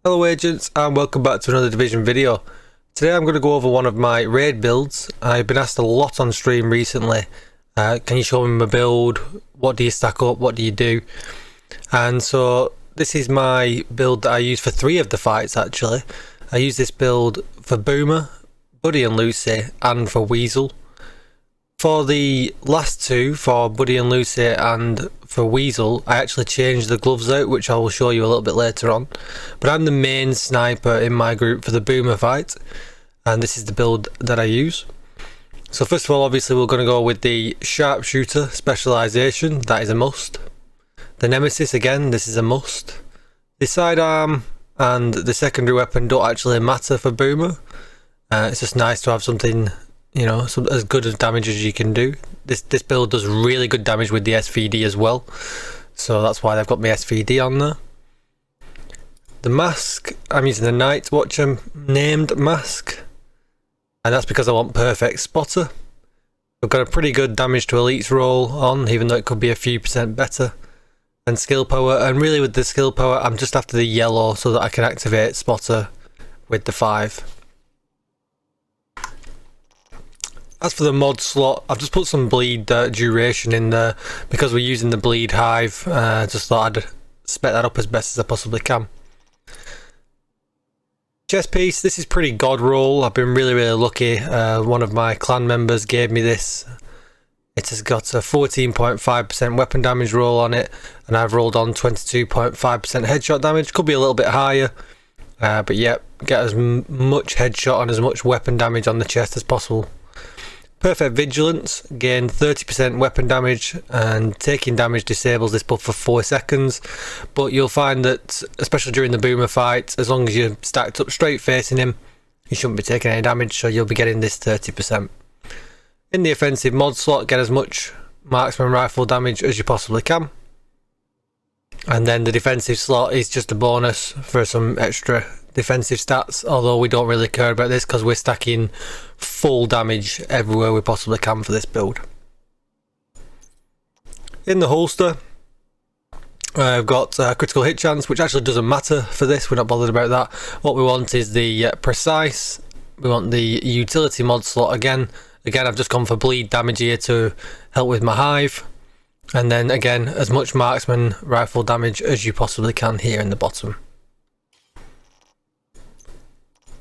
Hello agents, and welcome back to another Division video. Today I'm going to go over one of my raid builds. I've been asked a lot on stream recently, can you show me my build, what do you stack up, what do you do? And so this is my build that I use for 3 of the fights actually. I use this build for Boomer, Buddy and Lucy, and for Weasel. For the last 2, for Buddy and Lucy and for Weasel, I actually changed the gloves out, which I will show you a little bit later on. But I'm the main sniper in my group for the Boomer fight, and this is the build that I use. So first of all, obviously we're going to go with the Sharpshooter specialisation, that is a must. The Nemesis, again, this is a must. The sidearm and the secondary weapon don't actually matter for Boomer. It's just nice to have something, you know, as good as damage as you can do. This build does really good damage with the SVD as well, so that's why they've got my SVD on there. The mask, I'm using the Night Watcher named mask, and that's because I want perfect spotter. I've got a pretty good damage to elites roll on, even though it could be a few % better. And skill power, and really with the skill power I'm just after the yellow so that I can activate spotter with the 5. As for the mod slot, I've just put some bleed duration in there because we're using the bleed hive. Just thought I'd spec that up as best as I possibly can. Chest piece, this is pretty god roll. I've been really lucky. One of my clan members gave me this. It has got a 14.5% weapon damage roll on it, and I've rolled on 22.5% headshot damage. Could be a little bit higher, but yeah, get as much headshot and as much weapon damage on the chest as possible. Perfect Vigilance, gain 30% weapon damage, and taking damage disables this buff for 4 seconds, but you'll find that, especially during the Boomer fight, as long as you're stacked up straight facing him, you shouldn't be taking any damage, so you'll be getting this 30%. In the offensive mod slot, get as much Marksman rifle damage as you possibly can. And then the defensive slot is just a bonus for some extra defensive stats, although we don't really care about this because we're stacking full damage everywhere we possibly can for this build. In the holster, I've got critical hit chance, which actually doesn't matter for this, we're not bothered about that. What we want is the precise, we want the utility mod slot again. I've just gone for bleed damage here to help with my hive. And then again, as much marksman rifle damage as you possibly can here in the bottom.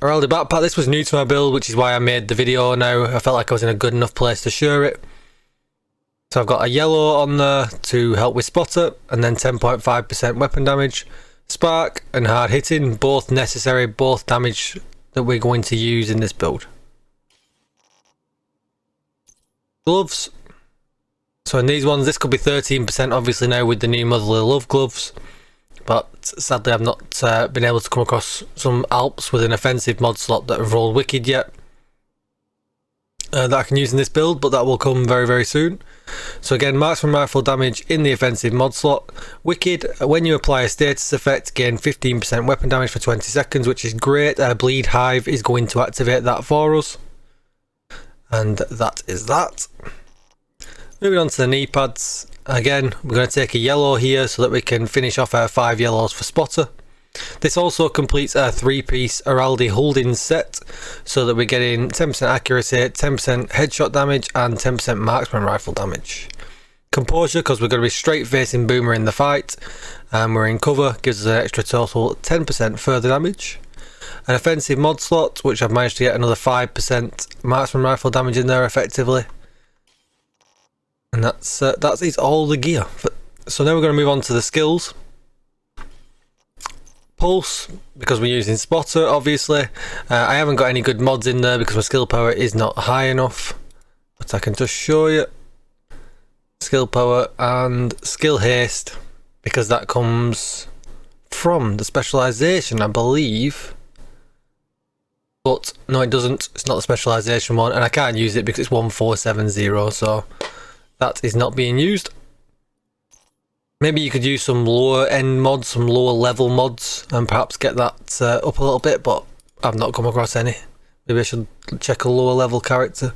Heralded backpack, this was new to my build, which is why I made the video now. I felt like I was in a good enough place to share it. So I've got a yellow on there to help with spotter, and then 10.5% weapon damage. Spark and hard hitting, both necessary, both damage that we're going to use in this build. Gloves. So in these ones, this could be 13% obviously now with the new Motherly Love gloves, but sadly I've not been able to come across some Alps with an offensive mod slot that have rolled wicked yet that I can use in this build, but that will come very soon. So again, marksman rifle damage in the offensive mod slot. Wicked, when you apply a status effect, gain 15% weapon damage for 20 seconds, which is great. Bleed hive is going to activate that for us, and that is that. Moving on to the knee pads, again we're going to take a yellow here so that we can finish off our 5 yellows for spotter. This also completes our 3-piece Heralded holding set so that we're getting 10% accuracy, 10% headshot damage and 10% marksman rifle damage. Composure, because we're going to be straight facing Boomer in the fight and we're in cover, gives us an extra total 10% further damage. An offensive mod slot, which I've managed to get another 5% marksman rifle damage in there effectively. And that is all the gear. So now we're going to move on to the skills. Pulse, because we're using spotter obviously. I haven't got any good mods in there because my skill power is not high enough, but I can just show you. Skill power and skill haste, because that comes from the specialisation I believe. But no, it doesn't, it's not the specialisation one, and I can't use it because it's 1470, so that is not being used. Maybe you could use some lower end mods, some lower level mods, and perhaps get that up a little bit, but I've not come across any. Maybe I should check a lower level character.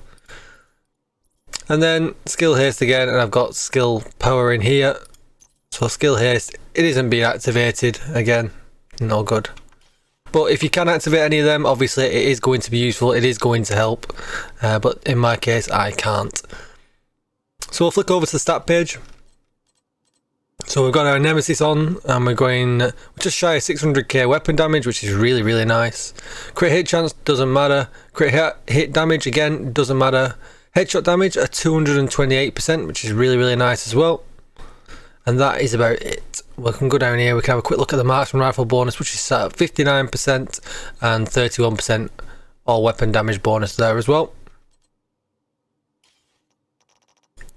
And then skill haste again, and I've got skill power in here. So skill haste, it isn't being activated again, no good. but if you can activate any of them, obviously it is going to be useful, it is going to help, but in my case I can't. So we'll flick over to the stat page. So we've got our Nemesis on, and we're going just shy of 600k weapon damage, which is really, really nice. Crit hit chance doesn't matter. Crit hit damage again doesn't matter. Headshot damage at 228%, which is really, really nice as well. And that is about it. We can go down here, we can have a quick look at the Marksman rifle bonus, which is set at 59% and 31% all weapon damage bonus there as well.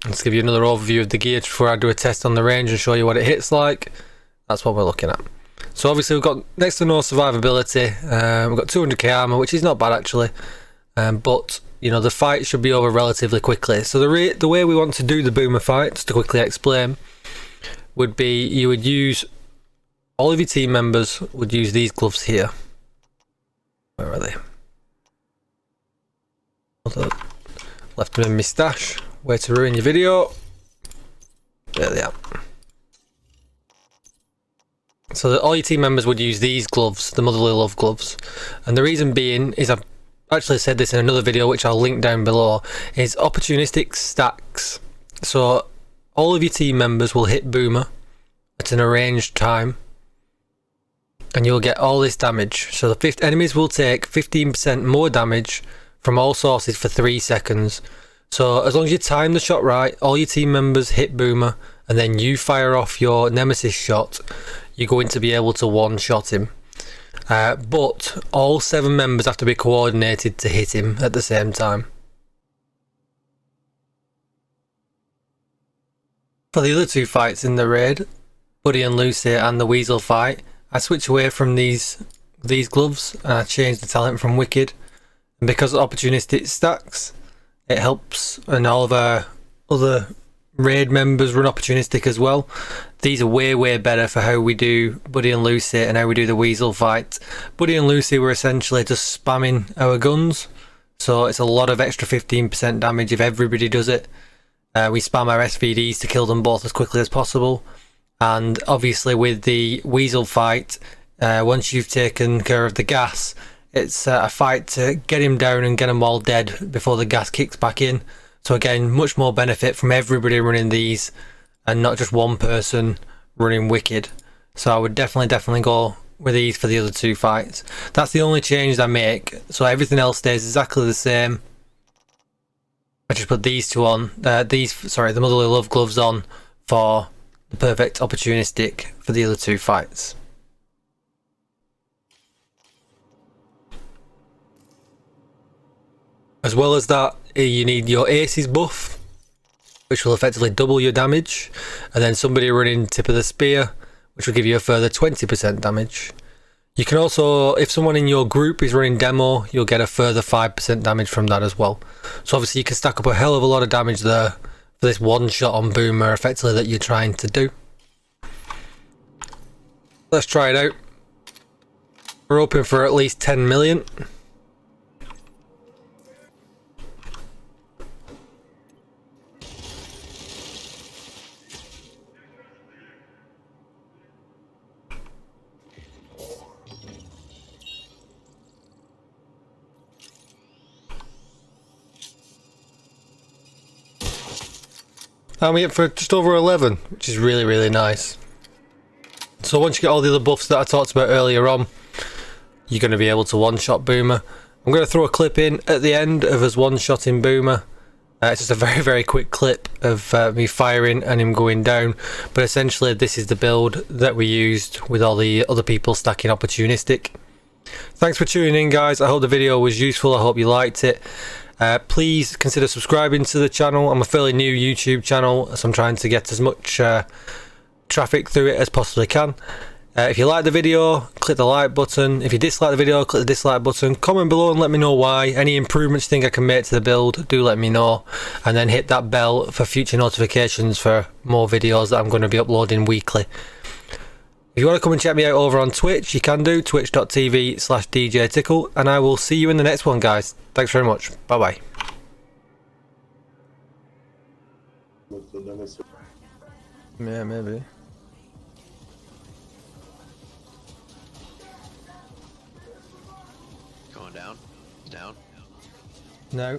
Let's give you another overview of the gear before I do a test on the range and show you what it hits like. That's what we're looking at. So obviously we've got next to no survivability. We've got 200k armor, which is not bad actually. But you know, the fight should be over relatively quickly. So the way we want to do the boomer fight, just to quickly explain, would be you would use, all of your team members would use these gloves here. Where are they? Left them in my stash. Way to ruin your video. There they are. So all your team members would use these gloves, the Motherly Love gloves. And the reason being is, I've actually said this in another video which I'll link down below, is opportunistic stacks. So all of your team members will hit boomer at an arranged time, and you'll get all this damage. So the enemies will take 15% more damage from all sources for 3 seconds. So as long as you time the shot right, all your team members hit boomer, and then you fire off your Nemesis shot, you're going to be able to one-shot him. But all 7 members have to be coordinated to hit him at the same time. For the other 2 fights in the raid, Buddy and Lucy and the Weasel fight, I switch away from these gloves and I change the talent from Wicked. And because of opportunistic stacks, it helps, and all of our other raid members run opportunistic as well. These are way better for how we do Buddy and Lucy and how we do the Weasel fight. Buddy and Lucy were essentially just spamming our guns, so it's a lot of extra 15% damage if everybody does it. We spam our SVDs to kill them both as quickly as possible, and obviously with the Weasel fight, once you've taken care of the gas, it's a fight to get him down and get them all dead before the gas kicks back in. So again, much more benefit from everybody running these and not just one person running Wicked. So I would definitely go with these for the other 2 fights. That's the only change I make, so everything else stays exactly the same. I just put these 2 on, the Motherly Love gloves on for the perfect opportunistic for the other 2 fights. As well as that, you need your Aces buff, which will effectively double your damage, and then somebody running Tip of the Spear, which will give you a further 20% damage. You can also, if someone in your group is running Demo, you'll get a further 5% damage from that as well. So obviously you can stack up a hell of a lot of damage there for this one shot on boomer effectively that you're trying to do. Let's try it out. We're hoping for at least 10 million. And we hit for just over 11, which is really nice. So once you get all the other buffs that I talked about earlier on, you're going to be able to one-shot boomer. I'm going to throw a clip in at the end of us one-shotting boomer. It's just a very quick clip of me firing and him going down, but essentially this is the build that we used with all the other people stacking opportunistic. Thanks for tuning in, guys. I hope the video was useful. I hope you liked it. Please consider subscribing to the channel. I'm a fairly new YouTube channel, so I'm trying to get as much traffic through it as possibly can. If you like the video, click the like button. If you dislike the video, click the dislike button. Comment below and let me know why. Any improvements you think I can make to the build, do let me know. And then hit that bell for future notifications for more videos that I'm going to be uploading weekly. If you want to come and check me out over on Twitch, you can do, twitch.tv/DJTICKLE, and I will see you in the next one, guys. Thanks very much. Bye bye. Yeah, maybe. Going down. He's down. No.